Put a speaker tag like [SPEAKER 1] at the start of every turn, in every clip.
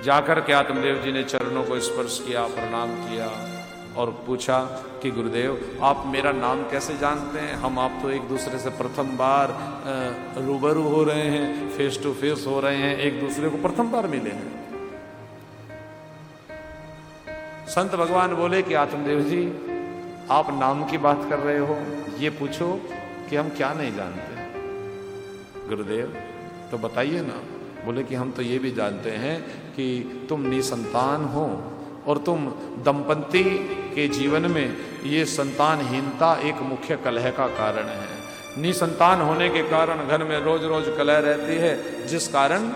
[SPEAKER 1] जाकर के आत्मदेव जी ने चरणों को स्पर्श किया, प्रणाम किया और पूछा कि गुरुदेव आप मेरा नाम कैसे जानते हैं? हम आप तो एक दूसरे से प्रथम बार रूबरू हो रहे हैं, फेस टू फेस हो रहे हैं, एक दूसरे को प्रथम बार मिले हैं। संत भगवान बोले कि आत्मदेव जी आप नाम की बात कर रहे हो, ये पूछो कि हम क्या नहीं जानते। गुरुदेव तो बताइए ना। बोले कि हम तो ये भी जानते हैं कि तुम निसंतान हो और तुम दंपति के जीवन में ये संतानहीनता एक मुख्य कलह का कारण है। निसंतान होने के कारण घर में रोज रोज कलह रहती है, जिस कारण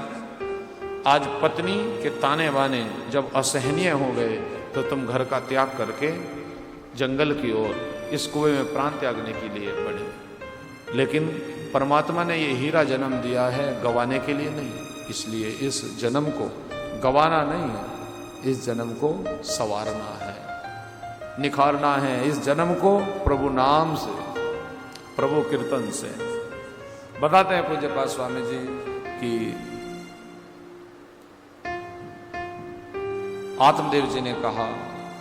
[SPEAKER 1] आज पत्नी के ताने बाने जब असहनीय हो गए तो तुम घर का त्याग करके जंगल की ओर इस कुएं में प्राण त्यागने के लिए बढ़े। लेकिन परमात्मा ने ये हीरा जन्म दिया है गंवाने के लिए नहीं, इसलिए इस जन्म को गंवाना नहीं है, इस जन्म को संवारना है, निखारना है। इस जन्म को प्रभु नाम से, प्रभु कीर्तन से। बताते हैं पूज्यपाद स्वामी जी कि आत्मदेव जी ने कहा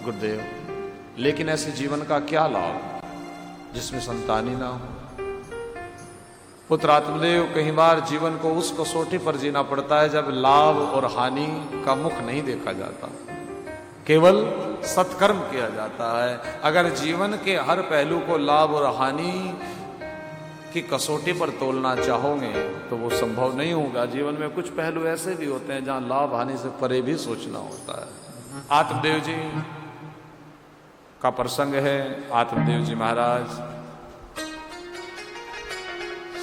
[SPEAKER 1] गुरुदेव लेकिन ऐसे जीवन का क्या लाभ जिसमें संतान ही ना हो। पुत्र आत्मदेव कई बार जीवन को उस कसौटी पर जीना पड़ता है जब लाभ और हानि का मुख नहीं देखा जाता, केवल सत्कर्म किया जाता है। अगर जीवन के हर पहलू को लाभ और हानि की कसौटी पर तोलना चाहोगे तो वो संभव नहीं होगा। जीवन में कुछ पहलू ऐसे भी होते हैं जहां लाभ हानि से परे भी सोचना होता है। आत्मदेव जी का प्रसंग है। आत्मदेव जी महाराज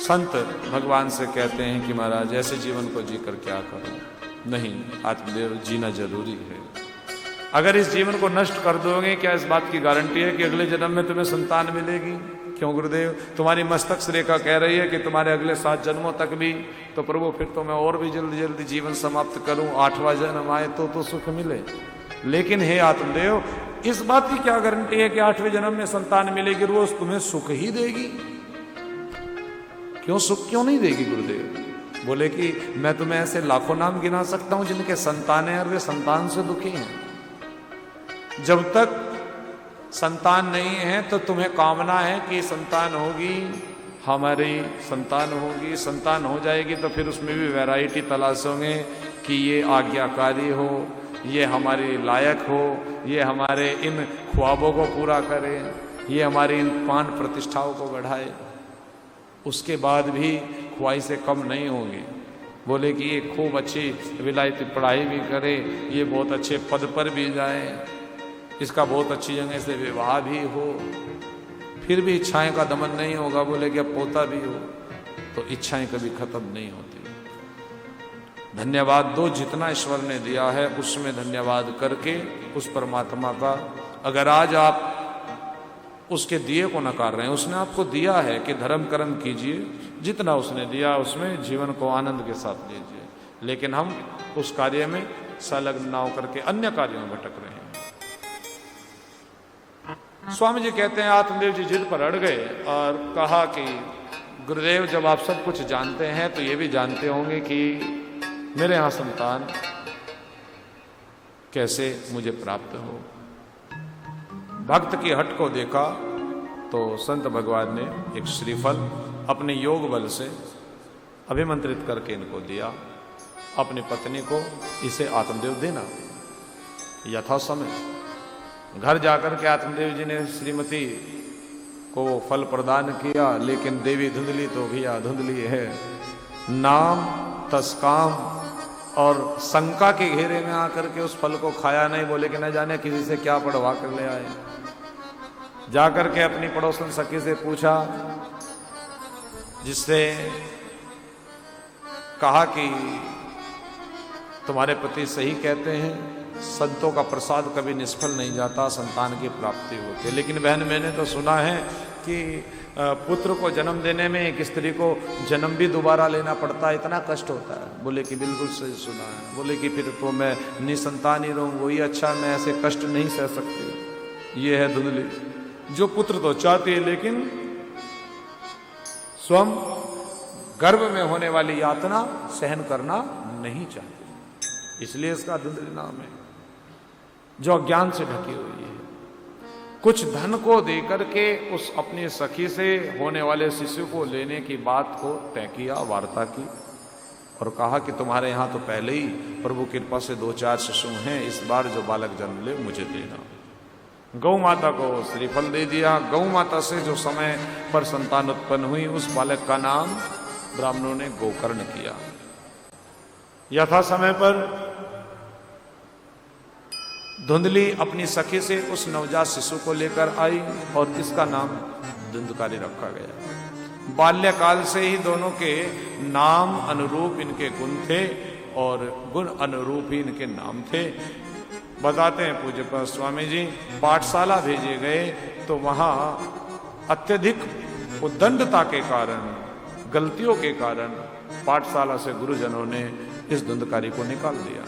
[SPEAKER 1] संत भगवान से कहते हैं कि महाराज ऐसे जीवन को जीकर क्या करूं। नहीं, आत्मदेव जीना जरूरी है। अगर इस जीवन को नष्ट कर दोगे, क्या इस बात की गारंटी है कि अगले जन्म में तुम्हें संतान मिलेगी? क्यों गुरुदेव? तुम्हारी मस्तक रेखा कह रही है कि तुम्हारे अगले 7 जन्मों तक भी। तो प्रभु फिर तो मैं और भी जल्दी जल्दी जीवन समाप्त करूं, 8वां जन्म आए तो सुख मिले। लेकिन हे आत्मदेव, इस बात की क्या गारंटी है कि 8वें जन्म में संतान मिलेगी, रोज तुम्हें सुख ही देगी? क्यों सुख क्यों नहीं देगी गुरुदेव? बोले कि मैं तुम्हें ऐसे लाखों नाम गिना सकता हूं जिनके संतान है और वे संतान से दुखी हैं। जब तक संतान नहीं है तो तुम्हें कामना है कि संतान होगी, हमारी संतान होगी। संतान हो जाएगी तो फिर उसमें भी वैरायटी तलाशोगे कि ये आज्ञाकारी हो, ये हमारे लायक हो, ये हमारे इन ख्वाबों को पूरा करे, ये हमारी इन 5 प्रतिष्ठाओं को बढ़ाए। उसके बाद भी ख्वाहिशें कम नहीं होंगी। बोले कि ये खूब अच्छी विलायती पढ़ाई भी करे, ये बहुत अच्छे पद पर भी जाए, इसका बहुत अच्छी जगह से विवाह भी हो, फिर भी इच्छाएं का दमन नहीं होगा। बोले कि अब पोता भी हो, तो इच्छाएं कभी खत्म नहीं होती। धन्यवाद दो, जितना ईश्वर ने दिया है उसमें धन्यवाद करके उस परमात्मा का। अगर आज आप उसके दिए को नकार रहे हैं, उसने आपको दिया है कि धर्म कर्म कीजिए, जितना उसने दिया उसमें जीवन को आनंद के साथ लीजिए। लेकिन हम उस कार्य में संलग्न ना होकर के अन्य कार्यों में भटक रहे हैं। स्वामी जी कहते हैं आत्मदेव जी जिद पर अड़ गए और कहा कि गुरुदेव जब आप सब कुछ जानते हैं तो ये भी जानते होंगे कि मेरे यहाँ संतान कैसे मुझे प्राप्त हो। भक्त की हट को देखा तो संत भगवान ने एक श्रीफल अपने योग बल से अभिमंत्रित करके इनको दिया। अपनी पत्नी को इसे आत्मदेव देना यथा समय। घर जाकर के आत्मदेव जी ने श्रीमती को फल प्रदान किया, लेकिन देवी धुंधली तो भैया धुंधली है। नाम तस्काम और शंका के घेरे में आकर के उस फल को खाया नहीं। बोले कि न जाने किसी से क्या पढ़वा कर ले आए। जाकर के अपनी पड़ोसन सखी से पूछा, जिससे कहा कि तुम्हारे पति सही कहते हैं, संतों का प्रसाद कभी निष्फल नहीं जाता, संतान की प्राप्ति होती है। लेकिन बहन मैंने तो सुना है कि पुत्र को जन्म देने में एक स्त्री को जन्म भी दोबारा लेना पड़ता है, इतना कष्ट होता है। बोले कि बिल्कुल सही सुना है। बोले कि फिर तो मैं निसंतान ही रहूं, वही अच्छा, मैं ऐसे कष्ट नहीं सह सकती। ये है धुंधली, जो पुत्र तो चाहती है लेकिन स्वयं गर्भ में होने वाली यातना सहन करना नहीं चाहती। इसलिए इसका धुंधली नाम है, जो अज्ञान से ढकी हुई है। कुछ धन को देकर के उस अपनी सखी से होने वाले शिशु को लेने की बात को तय किया, वार्ता की, और कहा कि तुम्हारे यहाँ तो पहले ही प्रभु कृपा से 2-4 शिशु हैं, इस बार जो बालक जन्म ले मुझे देना। गौ माता को श्रीफल दे दिया। गौ माता से जो समय पर संतान उत्पन्न हुई, उस बालक का नाम ब्राह्मणों ने गोकर्ण किया। यथा समय पर धुंधली अपनी सखी से उस नवजात शिशु को लेकर आई और इसका नाम धुंधकारी रखा गया। बाल्यकाल से ही दोनों के नाम अनुरूप इनके गुण थे और गुण अनुरूप ही इनके नाम थे। बताते हैं पूज्य स्वामी जी, पाठशाला भेजे गए तो वहां अत्यधिक उद्दंडता के कारण, गलतियों के कारण पाठशाला से गुरुजनों ने इस धुंधकारी को निकाल दिया।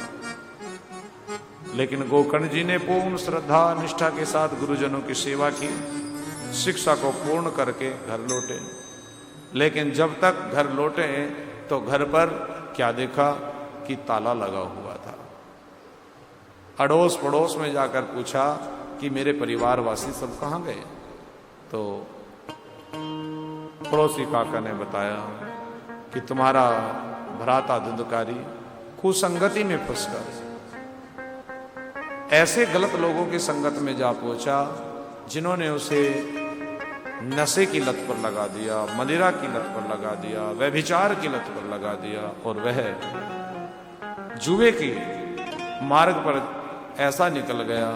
[SPEAKER 1] लेकिन गोकर्ण जी ने पूर्ण श्रद्धा निष्ठा के साथ गुरुजनों की सेवा की, शिक्षा को पूर्ण करके घर लौटे। लेकिन जब तक घर लौटे तो घर पर क्या देखा कि ताला लगा हुआ था। अड़ोस पड़ोस में जाकर पूछा कि मेरे परिवारवासी सब कहाँ गए, तो पड़ोसी काका ने बताया कि तुम्हारा भ्राता धुंधकारी कुसंगति में फंसकर ऐसे गलत लोगों की संगत में जा पहुंचा जिन्होंने उसे नशे की लत पर लगा दिया, मदिरा की लत पर लगा दिया, व्यभिचार की लत पर लगा दिया, और वह जुए के मार्ग पर ऐसा निकल गया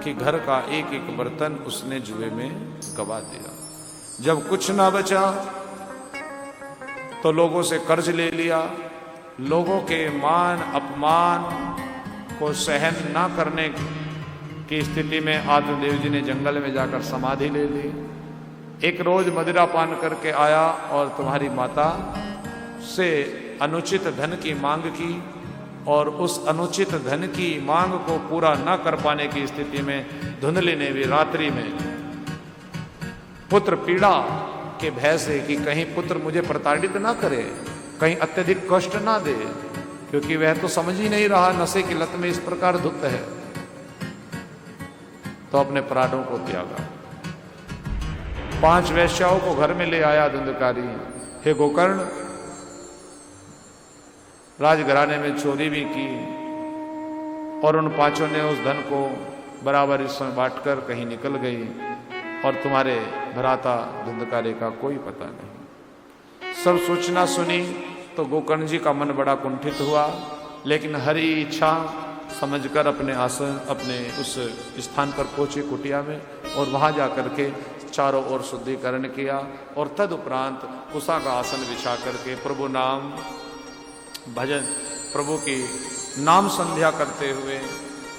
[SPEAKER 1] कि घर का एक एक बर्तन उसने जुए में गवा दिया। जब कुछ ना बचा तो लोगों से कर्ज ले लिया। लोगों के मान अपमान को सहन ना करने की स्थिति में आत्मदेव जी ने जंगल में जाकर समाधि ले ली। एक रोज मदिरा पान करके आया और तुम्हारी माता से अनुचित धन की मांग की, और उस अनुचित धन की मांग को पूरा न कर पाने की स्थिति में धुंधली ने भी रात्रि में पुत्र पीड़ा के भय से कि कहीं पुत्र मुझे प्रताड़ित ना करे, कहीं अत्यधिक कष्ट ना दे, क्योंकि वह तो समझ ही नहीं रहा नशे की लत में इस प्रकार धुत है, तो अपने प्राणों को त्यागा। 5 वैश्याओं को घर में ले आया धुंधकारी। हे गोकर्ण, राजघराने में चोरी भी की और उन 5 ने उस धन को बराबर हिस्सों में बांटकर कहीं निकल गई, और तुम्हारे भ्राता धुंधकारी का कोई पता नहीं। सब सूचना सुनी तो गोकर्ण जी का मन बड़ा कुंठित हुआ, लेकिन हरि इच्छा समझकर अपने आसन, अपने उस स्थान पर पहुंचे कुटिया में, और वहां जाकर के चारों ओर शुद्धिकरण किया, और तदुपरांत कुशा का आसन बिछा करके प्रभु नाम भजन, प्रभु की नाम संध्या करते हुए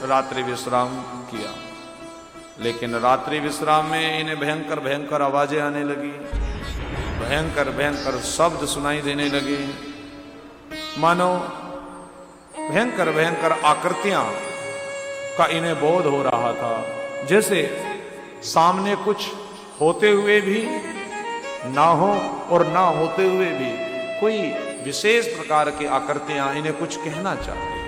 [SPEAKER 1] रात्रि विश्राम किया। लेकिन रात्रि विश्राम में इन्हें भयंकर भयंकर आवाजें आने लगी, भयंकर भयंकर शब्द सुनाई देने लगे, मानो भयंकर भयंकर आकृतियां का इन्हें बोध हो रहा था, जैसे सामने कुछ होते हुए भी ना हो और ना होते हुए भी कोई विशेष प्रकार की आकृतियां इन्हें कुछ कहना चाहती।